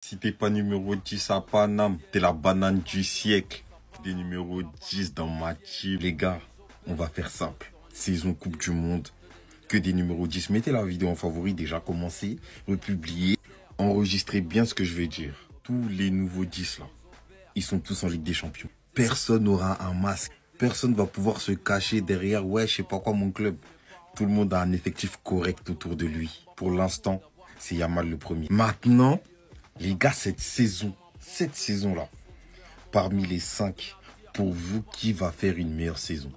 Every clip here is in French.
Si t'es pas numéro 10 à Paname, t'es la banane du siècle. Des numéros 10 dans ma team. Les gars, on va faire simple. Saison Coupe du Monde. Que des numéros 10. Mettez la vidéo en favori, déjà commencé, republier. Enregistrez bien ce que je vais dire. Tous les nouveaux 10 là, ils sont tous en Ligue des Champions. Personne n'aura un masque. Personne va pouvoir se cacher derrière, ouais, je sais pas quoi, mon club. Tout le monde a un effectif correct autour de lui. Pour l'instant, c'est Yamal le premier. Maintenant, les gars, cette saison-là, parmi les 5, pour vous, qui va faire une meilleure saison?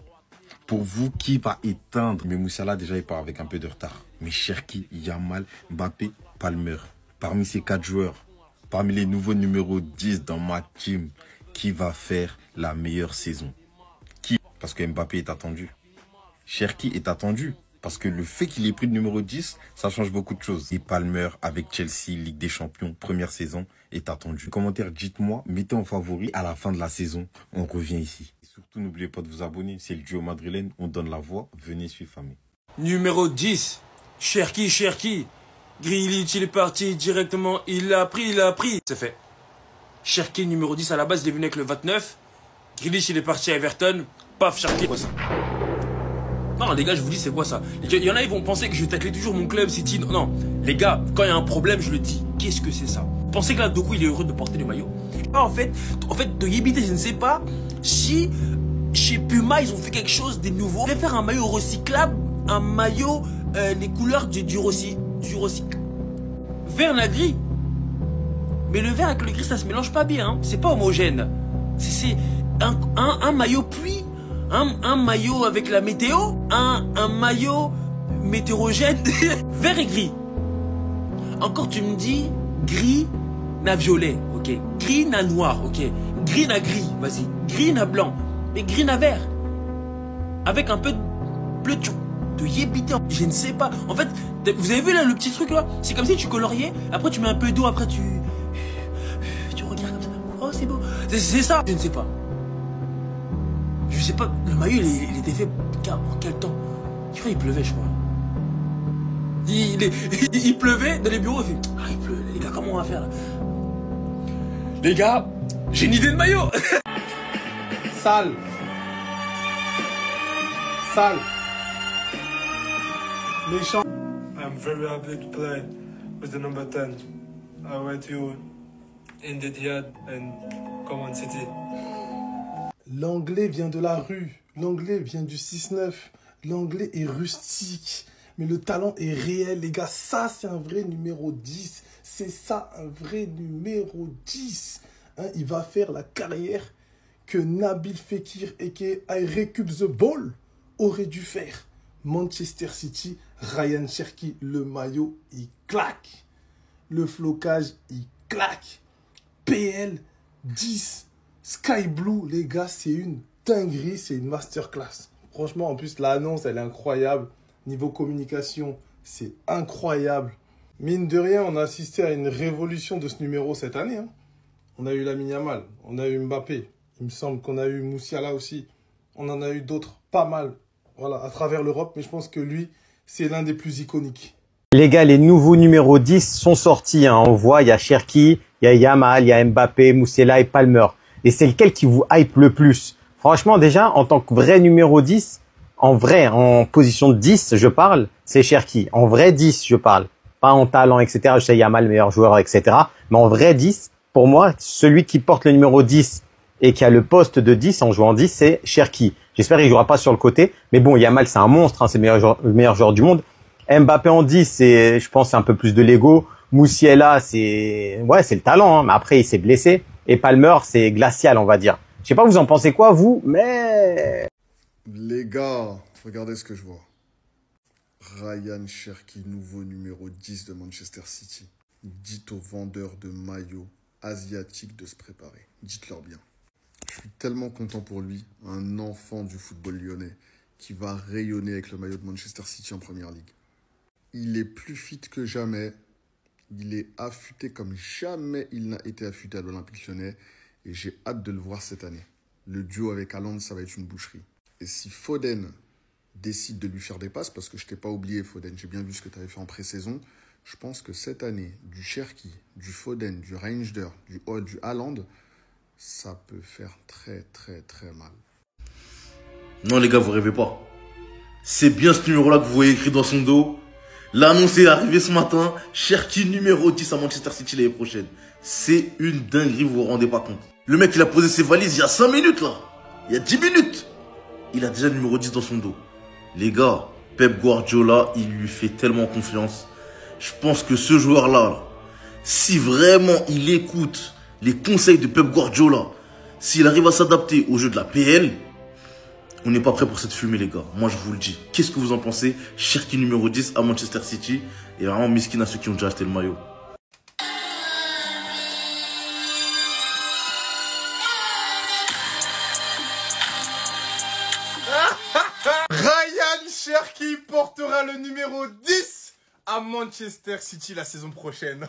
Pour vous, qui va éteindre? Mais Moussiala, déjà, il part avec un peu de retard. Mais Cherki, Yamal, Mbappé, Palmer. Parmi ces 4 joueurs, parmi les nouveaux numéros 10 dans ma team, qui va faire la meilleure saison? Qui? Parce que Mbappé est attendu. Cherki est attendu. Parce que le fait qu'il ait pris le numéro 10, ça change beaucoup de choses. Et Palmer avec Chelsea, Ligue des Champions, première saison, est attendu. Commentaire, dites-moi, mettez en favori. À la fin de la saison, on revient ici. Et surtout, n'oubliez pas de vous abonner. C'est le duo madrilène. On donne la voix. Venez suivre Famé. Numéro 10. Cherki. Grealish, il est parti directement. Il l'a pris. C'est fait. Cherki, numéro 10, à la base, il est venu avec le 29. Grealish, il est parti à Everton. Paf, Cherki. Quoi ça? Non, les gars, je vous dis, c'est quoi ça? Il y en a, ils vont penser que je taclais toujours mon club, City. Non, les gars, quand il y a un problème, je le dis. Qu'est-ce que c'est ça? Vous pensez que là, Doku, il est heureux de porter le maillot? En fait, de Yébité, je ne sais pas si chez Puma, ils ont fait quelque chose de nouveau. Ils vont faire un maillot recyclable, un maillot, les couleurs du Rossi. Vert la gris. Mais le vert avec le gris, ça se mélange pas bien. Hein. C'est pas homogène. C'est un maillot pluie. Un maillot avec la météo, un maillot météorogène, vert et gris. Encore tu me dis gris na violet, ok. Gris na noir, ok. Gris na gris, vas-y. Gris na blanc, mais gris na vert. Avec un peu de bleu de yébité, je ne sais pas. En fait, vous avez vu là le petit truc là? C'est comme si tu coloriais, après tu mets un peu d'eau, après tu regardes comme ça. Oh c'est beau. C'est ça, je ne sais pas. Je sais pas, le maillot il était fait en quel temps? Je crois qu'il pleuvait, je crois. Il pleuvait dans les bureaux, il fait ah il pleut, les gars, comment on va faire là? Les gars, j'ai une idée de maillot. Sale. Méchant. I'm very happy to play with the number 10. I went you in the Etihad and come on City. L'anglais vient de la rue, l'anglais vient du 6-9, l'anglais est rustique, mais le talent est réel, les gars. Ça, c'est un vrai numéro 10. C'est ça, un vrai numéro 10. Hein, il va faire la carrière que Nabil Fekir et I Recup the Ball aurait dû faire. Manchester City, Ryan Cherki, le maillot, il claque. Le flocage, il claque. PL 10. Sky Blue, les gars, c'est une dinguerie, c'est une masterclass. Franchement, en plus, l'annonce, elle est incroyable. Niveau communication, c'est incroyable. Mine de rien, on a assisté à une révolution de ce numéro cette année. Hein. On a eu Lamine Yamal, on a eu Mbappé. Il me semble qu'on a eu Moussiala aussi. On en a eu d'autres, pas mal, voilà, à travers l'Europe. Mais je pense que lui, c'est l'un des plus iconiques. Les gars, les nouveaux numéros 10 sont sortis. Hein. On voit, il y a Cherki, il y a Yamal, il y a Mbappé, Moussiala et Palmer. Et c'est lequel qui vous hype le plus? Franchement, déjà, en tant que vrai numéro 10, en position de 10, je parle, c'est Cherki. En vrai 10, je parle. Pas en talent, etc. Je sais Yamal, meilleur joueur, etc. Mais en vrai 10, pour moi, celui qui porte le numéro 10 et qui a le poste de 10 en jouant 10, c'est Cherki. J'espère qu'il jouera pas sur le côté. Mais bon, Yamal, c'est un monstre, hein, c'est le meilleur joueur du monde. Mbappé en 10, c'est, je pense, c'est un peu plus de l'ego. Moussiala, c'est le talent, hein, mais après, il s'est blessé. Et Palmer, c'est glacial, on va dire. Je sais pas, vous en pensez quoi, vous, mais... Les gars, regardez ce que je vois. Ryan Cherki, nouveau numéro 10 de Manchester City. Dites aux vendeurs de maillots asiatiques de se préparer. Dites-leur bien. Je suis tellement content pour lui, un enfant du football lyonnais qui va rayonner avec le maillot de Manchester City en Première Ligue. Il est plus fit que jamais. Il est affûté comme jamais il n'a été affûté à l'Olympique Lyonnais. Et j'ai hâte de le voir cette année. Le duo avec Haaland, ça va être une boucherie. Et si Foden décide de lui faire des passes, parce que je t'ai pas oublié Foden, j'ai bien vu ce que tu avais fait en pré-saison, Je pense que cette année, du Cherki, du Foden, du Reinder, du Haaland, ça peut faire très très très mal. Non les gars, vous rêvez pas. C'est bien ce numéro-là que vous voyez écrit dans son dos. L'annonce est arrivée ce matin. Cherki numéro 10 à Manchester City l'année prochaine. C'est une dinguerie, vous vous rendez pas compte. Le mec, il a posé ses valises il y a 5 minutes là. Il y a 10 minutes. Il a déjà le numéro 10 dans son dos. Les gars, Pep Guardiola, il lui fait tellement confiance. Je pense que ce joueur-là, si vraiment il écoute les conseils de Pep Guardiola, s'il arrive à s'adapter au jeu de la PL, on n'est pas prêt pour cette fumée, les gars. Moi, je vous le dis. Qu'est-ce que vous en pensez? Cherki numéro 10 à Manchester City. Et vraiment miskin à ceux qui ont déjà acheté le maillot. Ryan Cherki portera le numéro 10 à Manchester City la saison prochaine.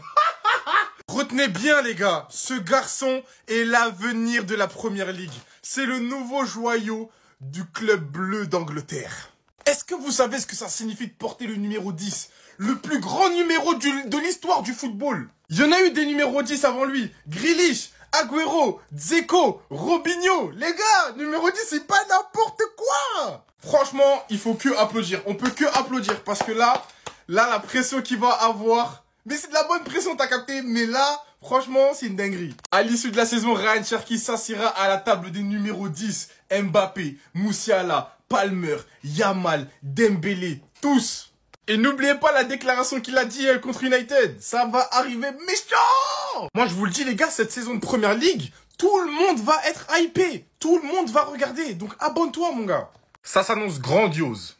Retenez bien les gars, ce garçon est l'avenir de la Première Ligue. C'est le nouveau joyau du club bleu d'Angleterre. Est-ce que vous savez ce que ça signifie de porter le numéro 10? Le plus grand numéro de l'histoire du football. Il y en a eu des numéros 10 avant lui. Grealish, Agüero, Dzeko, Robinho. Les gars, numéro 10 c'est pas n'importe quoi. Franchement, il faut que applaudir. On peut que applaudir parce que là, la pression qu'il va avoir... Mais c'est de la bonne pression, t'as capté. Mais là, franchement, c'est une dinguerie. À l'issue de la saison, Ryan Cherki s'assiera à la table des numéros 10. Mbappé, Musiala, Palmer, Yamal, Dembélé, tous. Et n'oubliez pas la déclaration qu'il a dit contre United. Ça va arriver méchant. Moi, je vous le dis, les gars, cette saison de Première Ligue, tout le monde va être hypé. Tout le monde va regarder. Donc, abonne-toi, mon gars. Ça s'annonce grandiose.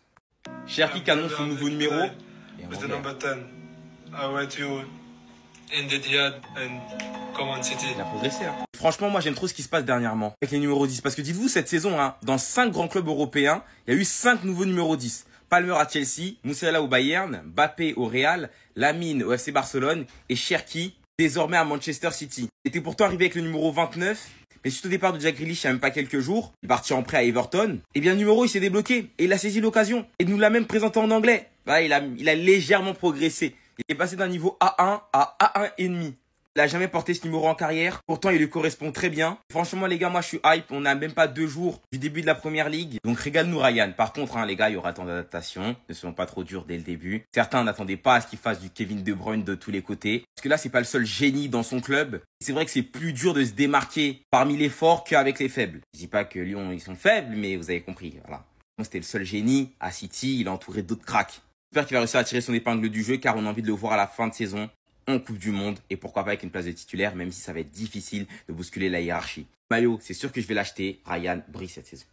Cherki qui annonce son nouveau numéro. With the number 10, I went you in the Etihad and come on City. Il a progressé. Hein. Franchement, moi, j'aime trop ce qui se passe dernièrement avec les numéros 10. Parce que dites-vous, cette saison, hein, dans 5 grands clubs européens, il y a eu 5 nouveaux numéros 10. Palmer à Chelsea, Musiala au Bayern, Mbappé au Real, Lamine au FC Barcelone et Cherki désormais à Manchester City. Il était pourtant arrivé avec le numéro 29, mais suite au départ de Jack Grealish il n'y a même pas quelques jours, il est parti en prêt à Everton, et bien le numéro il s'est débloqué et il a saisi l'occasion et nous l'a même présenté en anglais. Voilà, il a légèrement progressé. Il est passé d'un niveau A1 à A1,5. Il a jamais porté ce numéro en carrière. Pourtant, il lui correspond très bien. Franchement, les gars, moi, je suis hype. On n'a même pas 2 jours du début de la Première Ligue. Donc, régale-nous, Ryan. Par contre, hein, les gars, il y aura tant d'adaptations. Ne soyons pas trop durs dès le début. Certains n'attendaient pas à ce qu'il fasse du Kevin De Bruyne de tous les côtés. Parce que là, c'est pas le seul génie dans son club. C'est vrai que c'est plus dur de se démarquer parmi les forts qu'avec les faibles. Je dis pas que Lyon, ils sont faibles, mais vous avez compris. Voilà. C'était le seul génie. À City, il est entouré d'autres cracks. J'espère qu'il va réussir à tirer son épingle du jeu car on a envie de le voir à la fin de saison en Coupe du Monde et pourquoi pas avec une place de titulaire même si ça va être difficile de bousculer la hiérarchie. Maillot, c'est sûr que je vais l'acheter. Ryan brille cette saison.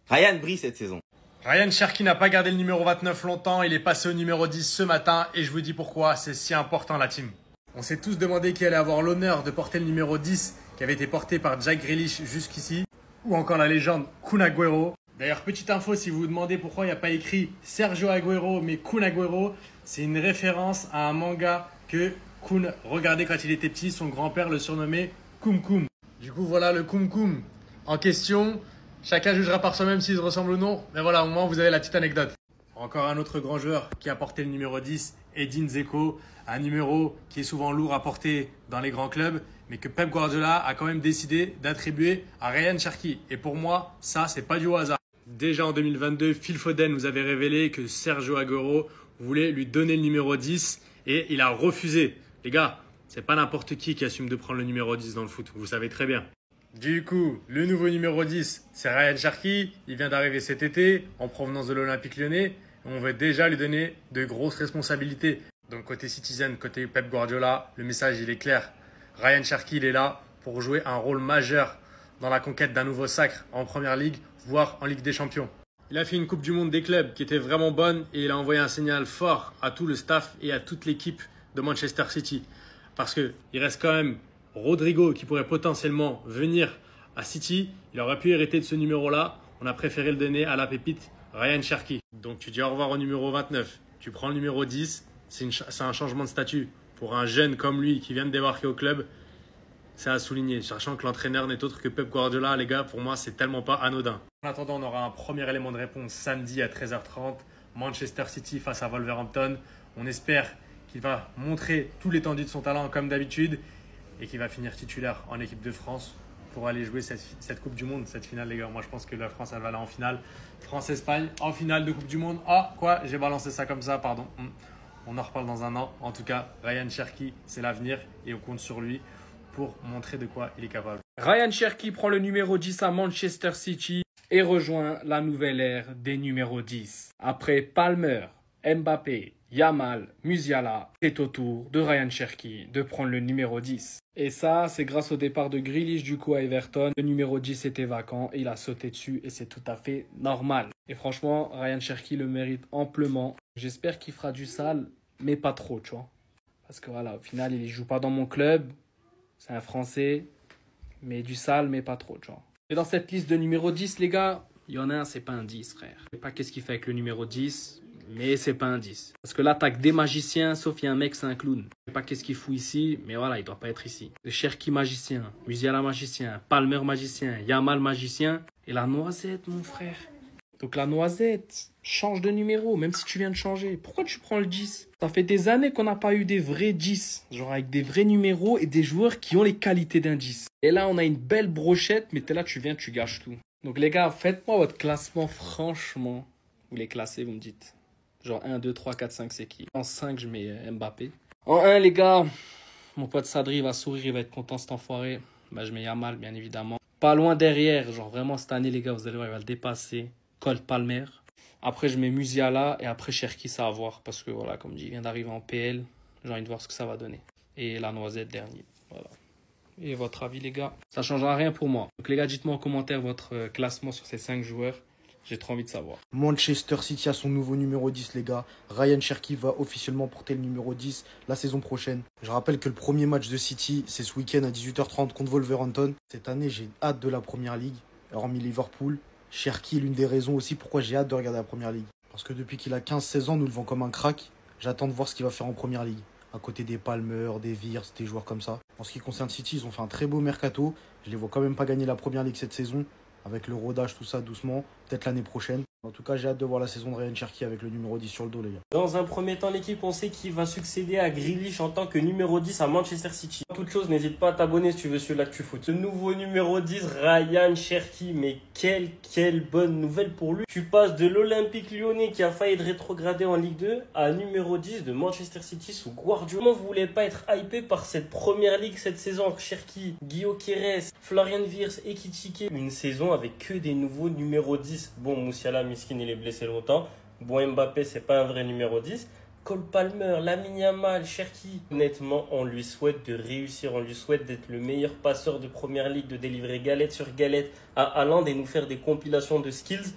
Ryan brille cette saison. Ryan Cherki n'a pas gardé le numéro 29 longtemps, il est passé au numéro 10 ce matin et je vous dis pourquoi c'est si important la team. On s'est tous demandé qui allait avoir l'honneur de porter le numéro 10 qui avait été porté par Jack Grealish jusqu'ici ou encore la légende Kun Agüero. D'ailleurs, petite info, si vous vous demandez pourquoi il n'y a pas écrit Sergio Agüero mais Kun Agüero, c'est une référence à un manga que Kun regardait quand il était petit, son grand-père le surnommait Kum Kum. Du coup, voilà le Kum Kum en question. Chacun jugera par soi-même s'il se ressemble ou non. Mais voilà, au moins, vous avez la petite anecdote. Encore un autre grand joueur qui a porté le numéro 10, Edin Dzeko. Un numéro qui est souvent lourd à porter dans les grands clubs, mais que Pep Guardiola a quand même décidé d'attribuer à Ryan Cherki. Et pour moi, ça, c'est pas du hasard. Déjà en 2022, Phil Foden nous avait révélé que Sergio Agüero voulait lui donner le numéro 10 et il a refusé. Les gars, c'est pas n'importe qui assume de prendre le numéro 10 dans le foot, vous savez très bien. Du coup, le nouveau numéro 10, c'est Ryan Cherki. Il vient d'arriver cet été en provenance de l'Olympique Lyonnais. On veut déjà lui donner de grosses responsabilités. Donc côté Citizen, côté Pep Guardiola, le message il est clair. Ryan Cherki, il est là pour jouer un rôle majeur dans la conquête d'un nouveau sacre en Première Ligue, voire en Ligue des Champions. Il a fait une Coupe du Monde des clubs qui était vraiment bonne et il a envoyé un signal fort à tout le staff et à toute l'équipe de Manchester City. Parce qu'il reste quand même Rodrigo qui pourrait potentiellement venir à City. Il aurait pu hériter de ce numéro-là. On a préféré le donner à la pépite Ryan Cherki. Donc tu dis au revoir au numéro 29. Tu prends le numéro 10. C'est un changement de statut. Pour un jeune comme lui qui vient de débarquer au club, c'est à souligner. Sachant que l'entraîneur n'est autre que Pep Guardiola, les gars, pour moi, c'est tellement pas anodin. En attendant, on aura un premier élément de réponse samedi à 13h30. Manchester City face à Wolverhampton. On espère qui va montrer tout l'étendue de son talent comme d'habitude et qui va finir titulaire en équipe de France pour aller jouer cette Coupe du Monde, cette finale les gars. Moi je pense que la France elle va aller en finale. France-Espagne en finale de Coupe du Monde. Ah quoi, j'ai balancé ça comme ça, pardon. On en reparle dans un an. En tout cas, Ryan Cherki, c'est l'avenir et on compte sur lui pour montrer de quoi il est capable. Ryan Cherki prend le numéro 10 à Manchester City et rejoint la nouvelle ère des numéros 10. Après Palmer, Mbappé, Yamal, Musiala, c'est au tour de Ryan Cherki de prendre le numéro 10. Et ça, c'est grâce au départ de Grealish du coup à Everton. Le numéro 10 était vacant et il a sauté dessus et c'est tout à fait normal. Et franchement, Ryan Cherki le mérite amplement. J'espère qu'il fera du sale, mais pas trop, tu vois. Parce que voilà, au final, il ne joue pas dans mon club. C'est un Français, mais du sale, mais pas trop, tu vois. Et dans cette liste de numéro 10, les gars, il y en a un, c'est pas un 10, frère. Je sais pas qu'est-ce qu'il fait avec le numéro 10, mais c'est pas un 10. Parce que l'attaque des magiciens, sauf il y a un mec, c'est un clown. Je sais pas qu'est-ce qu'il fout ici, mais voilà, il doit pas être ici. Le Cherki magicien, Musiala magicien, Palmer magicien, Yamal magicien, et la noisette, mon frère. Donc la noisette, change de numéro, même si tu viens de changer. Pourquoi tu prends le 10? Ça fait des années qu'on n'a pas eu des vrais 10, genre avec des vrais numéros et des joueurs qui ont les qualités d'un 10. Et là, on a une belle brochette, mais t'es là, tu viens, tu gâches tout. Donc les gars, faites-moi votre classement, franchement. Vous les classez, vous me dites. Genre 1, 2, 3, 4, 5, c'est qui? En 5, je mets Mbappé. En 1, les gars, mon pote Sadri va sourire, il va être content cet enfoiré. Bah, je mets Yamal, bien évidemment. Pas loin derrière, genre vraiment cette année, les gars, vous allez voir, il va le dépasser. Cole Palmer. Après, je mets Musiala et après Cherki, ça à voir. Parce que voilà, comme dit, il vient d'arriver en PL. J'ai envie de voir ce que ça va donner. Et la noisette dernier. Voilà. Et votre avis, les gars? Ça ne changera rien pour moi. Donc les gars, dites-moi en commentaire votre classement sur ces 5 joueurs. J'ai trop envie de savoir. Manchester City a son nouveau numéro 10, les gars. Ryan Cherki va officiellement porter le numéro 10 la saison prochaine. Je rappelle que le premier match de City, c'est ce week-end à 18h30 contre Wolverhampton. Cette année, j'ai hâte de la Première Ligue, hormis Liverpool. Cherki est l'une des raisons aussi pourquoi j'ai hâte de regarder la Première Ligue. Parce que depuis qu'il a 15-16 ans, nous le vend comme un crack. J'attends de voir ce qu'il va faire en Première Ligue. À côté des Palmer, des Wirtz, des joueurs comme ça. En ce qui concerne City, ils ont fait un très beau mercato. Je les vois quand même pas gagner la Première Ligue cette saison. Avec le rodage, tout ça, doucement. Peut-être l'année prochaine. En tout cas, j'ai hâte de voir la saison de Ryan Cherki avec le numéro 10 sur le dos, les gars. Dans un premier temps, l'équipe, on sait qu'il va succéder à Grealish en tant que numéro 10 à Manchester City. Toute chose, n'hésite pas à t'abonner si tu veux suivre l'actu foot. Ce nouveau numéro 10, Ryan Cherki, mais quelle bonne nouvelle pour lui. Tu passes de l'Olympique Lyonnais qui a failli être rétrogradé en Ligue 2 à numéro 10 de Manchester City sous Guardiola. Comment vous voulez pas être hypé par cette première ligue cette saison? Cherki, Guillaume Quérez, Florian Wirtz, Ekitike. Une saison avec que des nouveaux numéros 10. Bon, Musiala, Miskin, il est blessé longtemps. Bon, Mbappé, c'est pas un vrai numéro 10. Cole Palmer, Lamine Yamal, Cherki. Honnêtement, on lui souhaite de réussir. On lui souhaite d'être le meilleur passeur de première ligue, de délivrer galette sur galette à Haaland et nous faire des compilations de skills.